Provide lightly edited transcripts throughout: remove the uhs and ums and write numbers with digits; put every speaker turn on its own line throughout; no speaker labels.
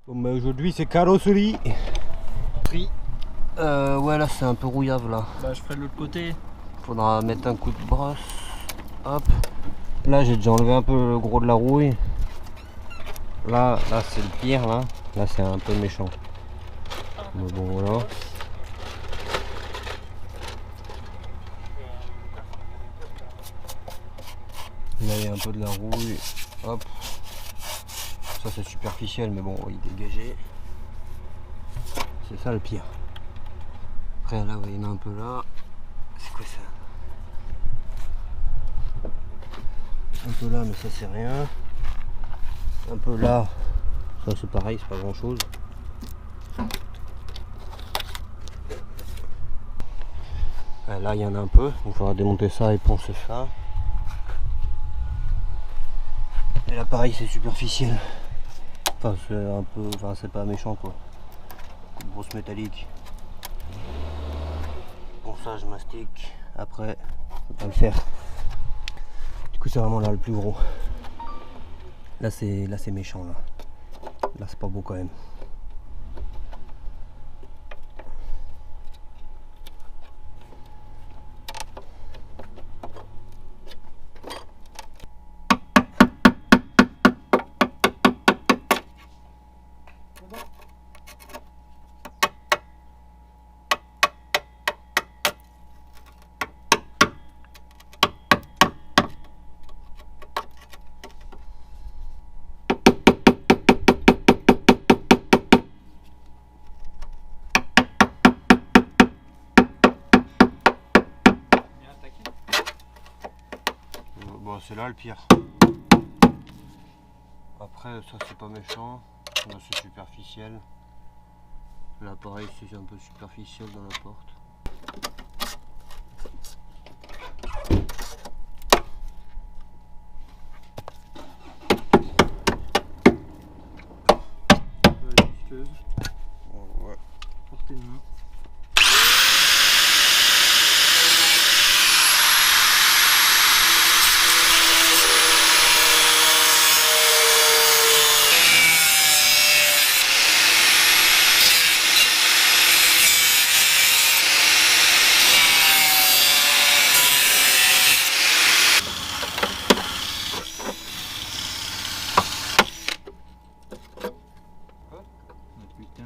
Bon bah aujourd'hui c'est carrosserie. Ouais là c'est un peu rouillave là.
Bah je ferai de l'autre côté.
Faudra mettre un coup de brosse. Hop. Là j'ai déjà enlevé un peu le gros de la rouille. Là c'est le pire là. Là c'est un peu méchant. Mais bon voilà. Là il y a un peu de la rouille. Hop. Ça c'est superficiel mais bon il est dégagé. C'est ça le pire. Après là il y en a un peu là. C'est quoi ça? Un peu là mais ça c'est rien. Un peu là. Ça c'est pareil, c'est pas grand chose. Là il y en a un peu. Il faudra démonter ça et poncer ça. Et là pareil c'est superficiel. Enfin c'est un peu. Enfin c'est pas méchant quoi. Coup de brosse métallique. Ponçage mastic. Après, faut pas le faire. Du coup c'est vraiment là le plus gros. Là c'est méchant là. Là c'est pas beau quand même. Bon c'est là le pire. Après ça c'est pas méchant. Là c'est superficiel. Là pareil c'est un peu superficiel dans la porte. Ouais.
Portez de main. Putain.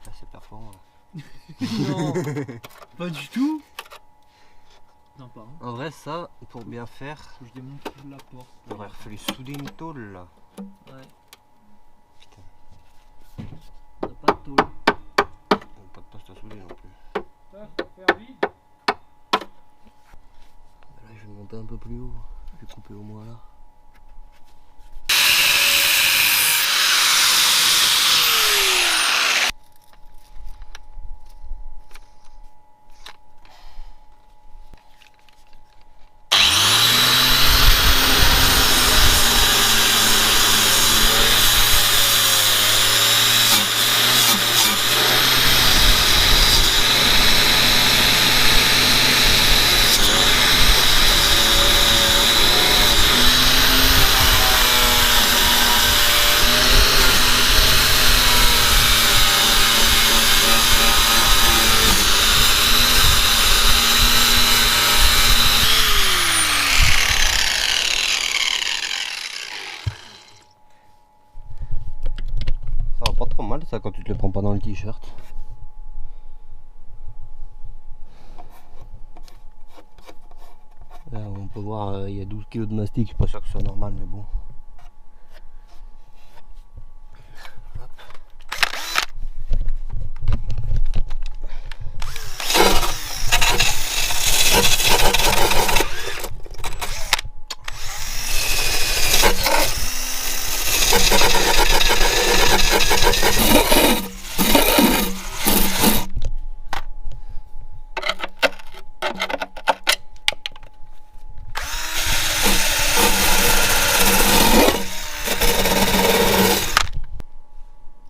Là c'est perforant là.
Non, pas du tout. Non, pas.
En vrai ça pour bien faire,
Faut que je démonte la porte.
il aurait fallu souder une tôle là.
Ouais.
Putain,
T'as pas de tôle.
pas de poste à souder non plus.
Ça, faut faire vide.
Là je vais monter un peu plus haut. Je vais couper au moins là. Ça va pas trop mal ça quand tu te le prends pas dans le t-shirt. Là on peut voir il y a 12 kg de mastic, je suis pas sûr que ce soit normal mais bon.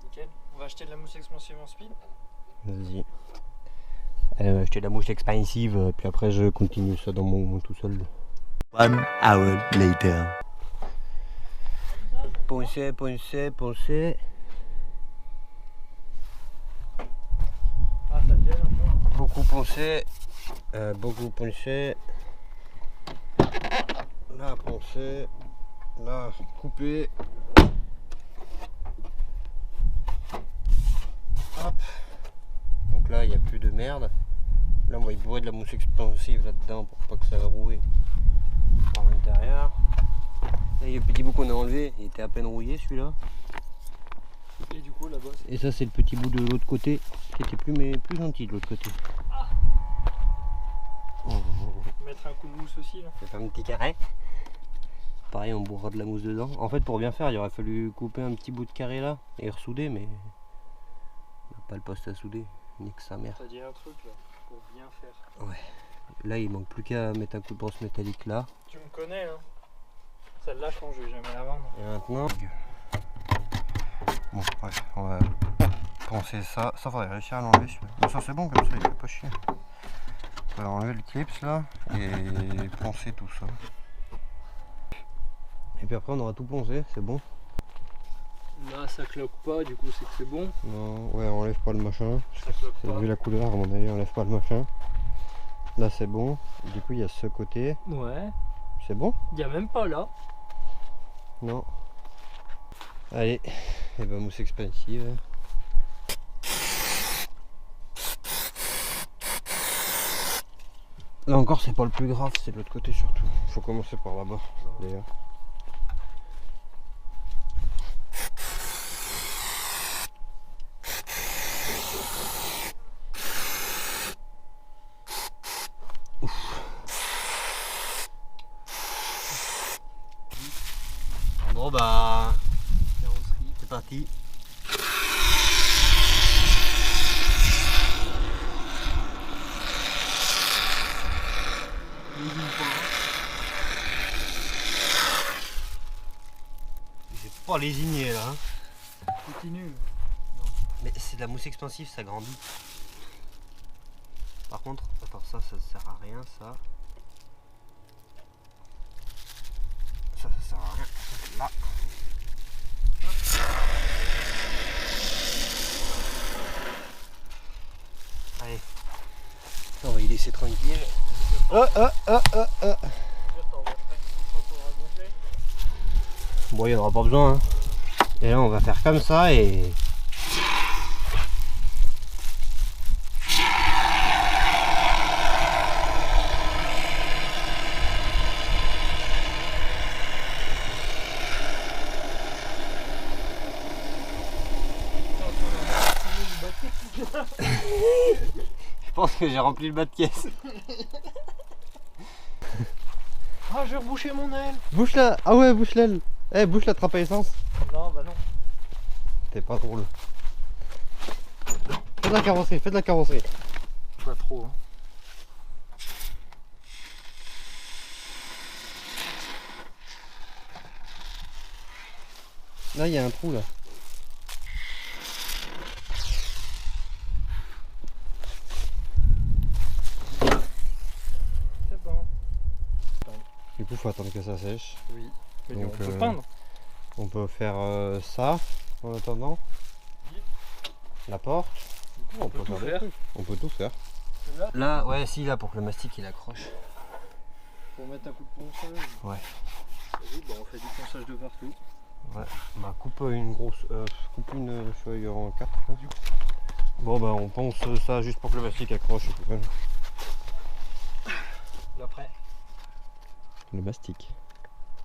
Nickel. On va acheter de la mousse expansive en speed.
Vas-y. Allez, on va acheter de la mousse expansive, puis après je continue ça dans mon tout seul.
1 hour later.
Poncez, poncez, poncez.
Ah, ça te gêne un peu.
Beaucoup poncé. Beaucoup poncé. Là, poncé. Là, coupé. Hop. Donc là, il n'y a plus de merde. Là, on va y bourrer de la mousse expansive là-dedans pour pas que ça rouille par l'intérieur. Là, il y a le petit bout qu'on a enlevé. Il était à peine rouillé celui-là.
Et du coup, là-bas, c'est...
Et ça, c'est le petit bout de l'autre côté qui était plus gentil de l'autre côté.
Mettre un coup de mousse aussi, là.
C'est un petit carré. Pareil, on bourrera de la mousse dedans. En fait, pour bien faire, il aurait fallu couper un petit bout de carré là et ressouder, mais on n'a pas le poste à souder. Nique sa mère.
T'as dit un truc, là, pour bien faire.
Ouais. Là, il manque plus qu'à mettre un coup de brosse métallique là.
Tu me connais, hein. Celle-là, je pense que je vais jamais la vendre.
Et maintenant... Bon, bref, on va poncer ça. Ça, faudrait réussir à l'enlever celui-là. Mais ça, c'est bon comme ça, il fait pas chier. On va enlever le clips là et poncer tout ça. Et puis après, on aura tout poncé, c'est bon.
Là, ça cloque pas, du coup, c'est que c'est bon.
Non, ouais, on enlève pas le machin.
Ça cloque pas.
Vu la couleur, à mon avis, on enlève pas le machin. Là, c'est bon. Du coup, il y a ce côté.
Ouais.
C'est bon?
Il y a même pas là.
Non. Allez, et ben mousse expansive. Là encore, c'est pas le plus grave, c'est de l'autre côté surtout. Faut commencer par là-bas, d'ailleurs. Bon bah,
Carrosserie.
c'est parti. J'ai pas lésigné là. Hein.
Continue.
Mais c'est de la mousse expansive, ça grandit. Par contre, attends, ça sert à rien, ça. Ça sert à rien. Là. Allez. On va y laisser tranquille. Bon, il n'y en aura pas besoin. Hein. Et là, on va faire comme ça et... Je pense que j'ai rempli le bas de caisse.
Ah, je vais reboucher mon aile.
Bouche la... Ah ouais, bouche l'aile. Eh, bouche la trappe à essence.
Non, bah non.
T'es pas drôle. Fais de la carrosserie, fais de la carrosserie.
Pas trop, hein.
Là, il y a un trou là.
C'est bon.
Du coup, faut attendre que ça sèche.
Oui. Mais
Donc,
on peut peindre.
On peut faire ça en attendant.
Oui.
La porte.
On peut tout
des
faire.
trucs. On peut tout faire.
Là,
Là, ouais, si, là, pour que le mastic il accroche.
pour mettre un coup de ponçage.
Ouais.
Vas-y, bah on fait du ponçage de partout.
Ouais. Bah, coupe une grosse. Coupe une feuille en 4. Bon, bah, on ponce ça juste pour que le mastic accroche. Ouais.
L'après.
Le mastic.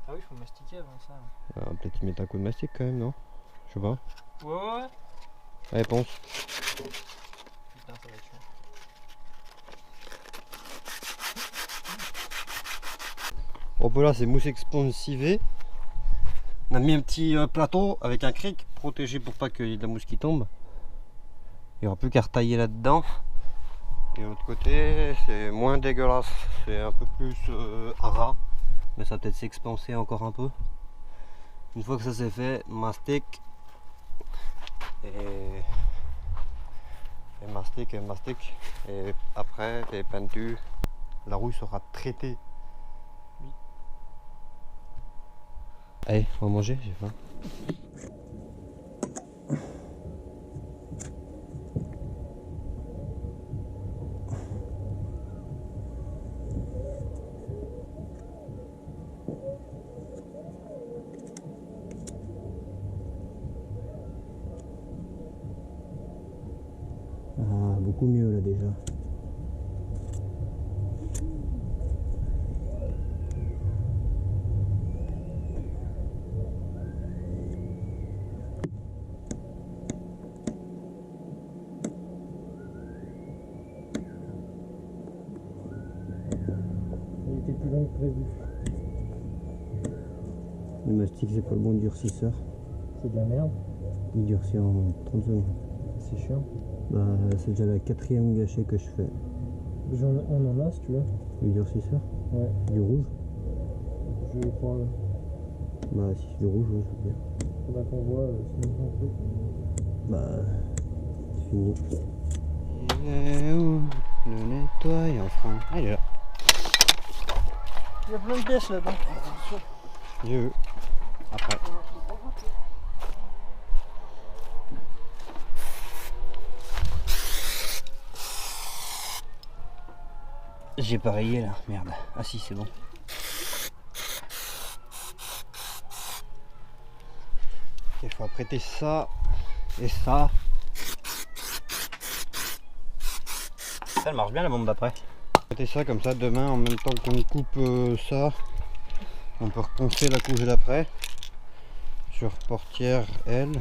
Ah oui, il faut mastiquer avant ça.
Ah, peut-être y mettre un coup de mastic quand même, non? Je sais pas.
Ouais.
Allez, ponce.
Putain, ça va être chiant.
Bon, bah là, c'est mousse expansive. On a mis un petit plateau avec un cric protégé pour pas qu'il y ait de la mousse qui tombe. Il n'y aura plus qu'à retailler là-dedans. Et l'autre côté, c'est moins dégueulasse. C'est un peu plus à ras. Mais ça va peut-être s'expanser encore un peu. Une fois que ça c'est fait, mastic. Et mastic. Et après, les peintures. La rouille sera traitée. Oui. Allez, on va manger, j'ai faim. Ah, beaucoup mieux là déjà.
Il était plus long que prévu.
Le mastic, c'est pas le bon durcisseur.
C'est de la merde.
Il durcit en 30 secondes.
C'est chiant.
Bah, c'est déjà la 4e gâchée que je fais.
On en a si tu veux.
Le durcisseur?
Ouais.
Du rouge?
Je vais prendre.
Bah, si c'est du rouge, ouais, c'est bien.
Faudra qu'on voit sinon on peut.
Bah, c'est fini. Il est où le nettoyant frein? Ah, il est là.
Il y a plein de pièces là-dedans. Attention.
J'ai vu. Après. J'ai pas rayé là, merde. Ah si, c'est bon. Il faut apprêter ça et ça. Ça elle marche bien la bombe d'après. Apprêter ça comme ça demain en même temps qu'on coupe ça. On peut reponcer la couche d'après sur portière L.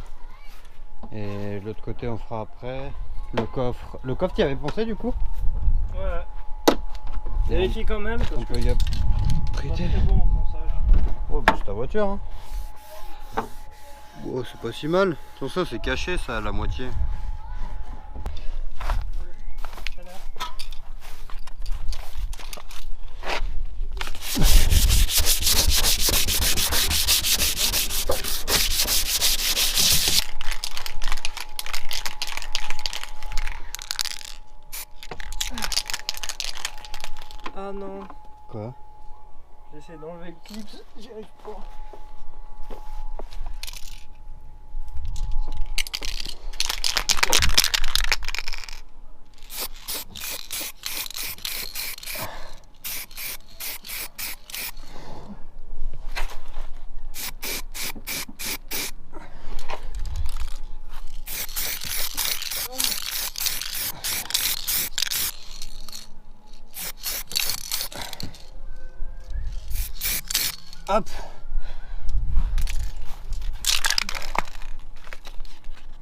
Et l'autre côté on fera après. Le coffre. Le coffre tu y avais pensé du coup?
Ouais. Vérifie quand même parce
On
que
peut y
c'est
apprêter.
pas très bon en ponçage.
Oh bah c'est ta voiture hein. Oh c'est pas si mal. Sur ça c'est caché ça à la moitié.
Ah non.
Quoi?
J'essaie d'enlever le clip, j'y arrive pas.
Hop.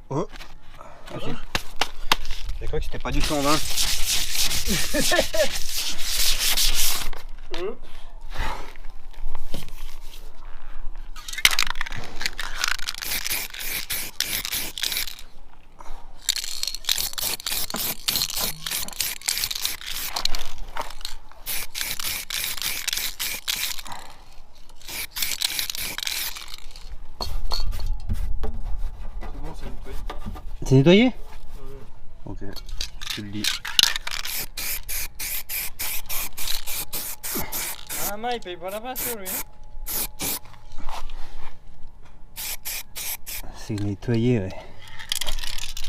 Oh. Ah, si. J'ai cru que c'était pas du 120. C'est nettoyé? Ok, tu le dis.
Ah non, il paye pas la peinture lui.
C'est nettoyé, ouais.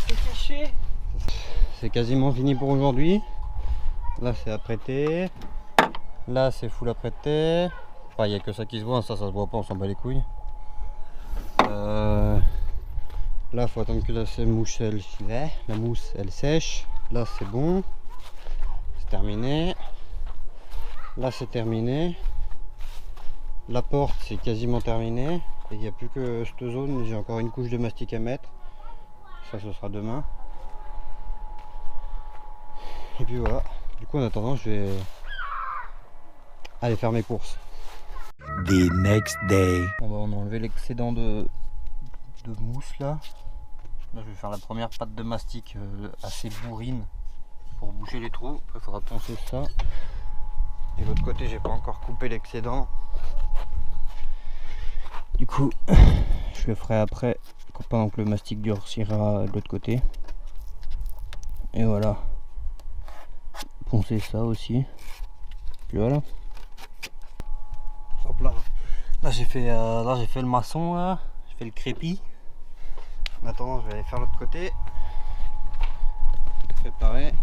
C'est caché.
C'est quasiment fini pour aujourd'hui. Là c'est apprêté. Là c'est full apprêté. Enfin il n'y a que ça qui se voit, ça se voit pas, on s'en bat les couilles. Là faut attendre que la mousse elle sèche. Là c'est bon. C'est terminé. Là c'est terminé. La porte c'est quasiment terminé. Et il n'y a plus que cette zone, j'ai encore une couche de mastic à mettre. Ça ce sera demain. Et puis voilà. Du coup en attendant je vais aller faire mes courses.
The next day.
Bon bah on a enlevé l'excédent de mousse là. Là je vais faire la première pâte de mastic assez bourrine. pour boucher les trous. Après, il faudra poncer ça. Et l'autre côté, j'ai pas encore coupé l'excédent. Du coup, je le ferai après, pendant que le mastic durcira de l'autre côté. Et voilà. Poncer ça aussi. Puis voilà. Hop là. Là j'ai fait le maçon là. J'ai fait le crépi. Maintenant je vais aller faire l'autre côté. Préparer.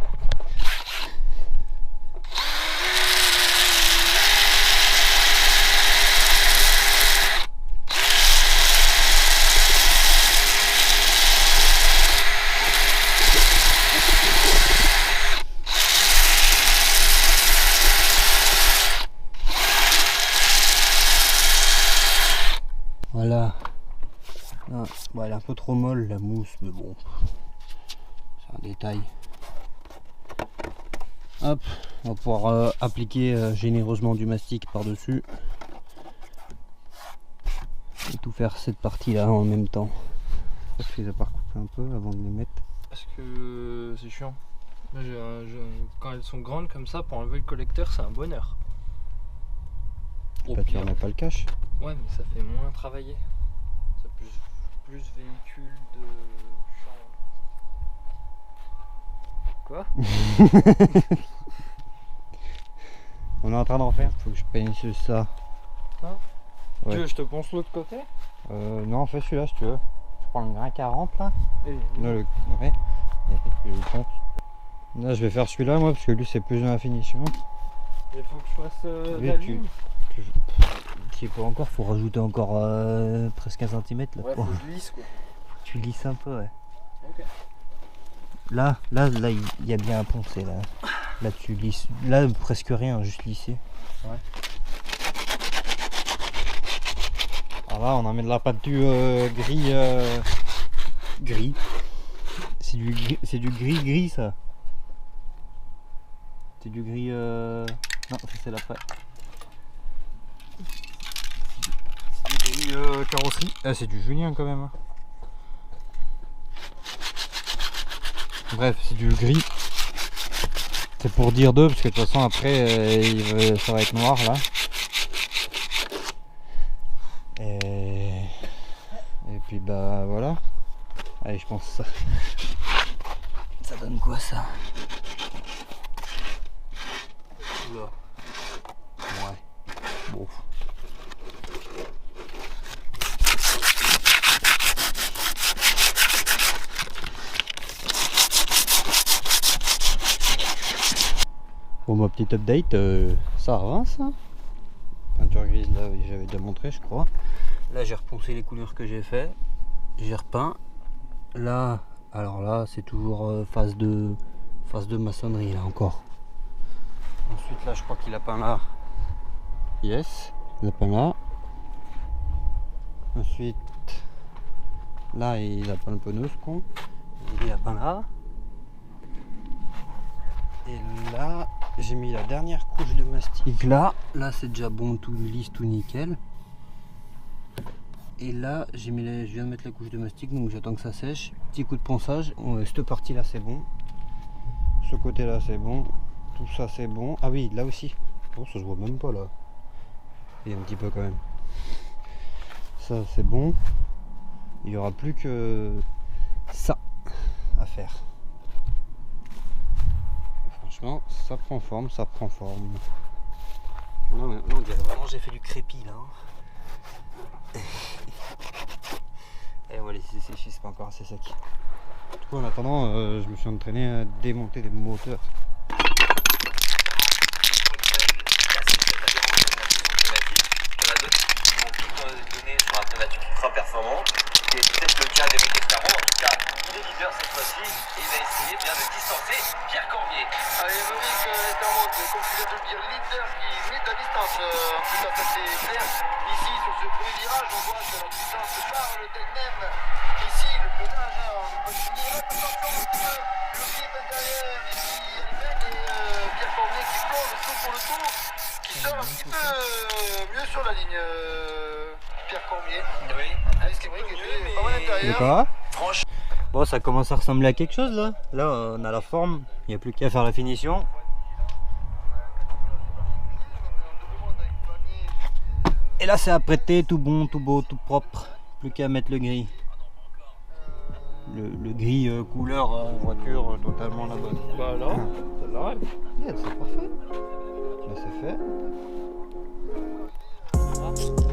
Voilà. Ah, bon, elle est un peu trop molle la mousse, mais bon, c'est un détail. Hop, on va pouvoir appliquer généreusement du mastic par dessus et tout faire cette partie là en même temps. Je les ai pas recoupés un peu avant de les mettre.
Parce que c'est chiant. Quand elles sont grandes comme ça, pour enlever le collecteur, c'est un bonheur.
Bah, tu remets pas le cache.
Ouais, mais ça fait moins travailler. Ça plus véhicule de champ. Quoi?
On est en train d'en faire. Faut que je peigne ça.
Hein?
Ouais.
Tu veux que je te ponce l'autre côté?
Non, fais celui-là si tu veux. Je prends le grain 40 là.
Et...
Non, ouais. Et le ponce. Là, je vais faire celui-là moi parce que lui c'est plus dans la finition.
Il faut que je fasse
Oui,
la ligne.
Tu peux encore, faut rajouter encore presque 1 cm là.
Ouais, faut que je lisse quoi.
Tu lisses un peu, ouais.
Ok.
Là, il y a bien à poncer là. Là, tu lisses. Là, presque rien, juste lisser.
Ouais.
Alors là, on en met de la pâte du gris. Gris. C'est du gris ça. C'est du gris. Non, ça c'est l'après. C'est du gris carrosserie. Ah, c'est du Julien quand même. Bref, c'est du gris. C'est pour dire deux, parce que de toute façon après ça va être noir là. Et puis bah voilà. Allez, je pense ça. Ça donne quoi ça? Oula. Ouais. Bon. Bon, ma petite update, ça avance. Hein. Peinture grise là, j'avais déjà montré je crois. Là j'ai reponcé les couleurs que j'ai fait. J'ai repeint. Là, alors là c'est toujours phase de maçonnerie là encore. Ensuite là je crois qu'il a peint là. Yes, il a peint là. Ensuite là il a peint le panneau ce con. Il a peint là. Et là j'ai mis la dernière couche de mastic là. Là c'est déjà bon, tout lisse, tout nickel. Et là je viens de mettre la couche de mastic, donc j'attends que ça sèche. Petit coup de ponçage. Cette partie là c'est bon. Ce côté là c'est bon. Tout ça c'est bon. Ah oui, là aussi. Oh, ça se voit même pas là. Et un petit peu quand même. Ça c'est bon. Il n'y aura plus que ça à faire. Franchement, ça prend forme, ça prend forme. Non, on dirait vraiment j'ai fait du crépi là. Et on va laisser sécher, c'est pas encore assez sec. Du coup en attendant, je me suis entraîné à démonter des moteurs.
Ultra performant, qui est peut-être le cas d'Éric Escaron. En tout cas, il est leader cette fois-ci et il va essayer bien de distancer Pierre Cormier.
Allez, Éric Escaron, comme tu viens de le dire, leader qui met de la distance. En tout cas, ça c'est clair. Ici, sur ce premier virage, on voit que la distance parle d'elle-même. Ici, le freinage, on peut finir. Attention, le pied passe derrière. Ici, il et Pierre Cormier qui plonge le tour pour le tour, qui sort un petit peu mieux sur la ligne. Pierre Cormier.
Oui,
c'est vrai qu'il était pas mal à l'intérieur.
Quoi? Bon, ça commence à ressembler à quelque chose là. Là, on a la forme, il n'y a plus qu'à faire la finition. Et là, c'est apprêté, tout bon, tout beau, tout propre. Plus qu'à mettre le gris. Le gris couleur voiture totalement la bonne.
Bah alors, ça l'arrête.
Yeah, c'est parfait. Ça c'est fait.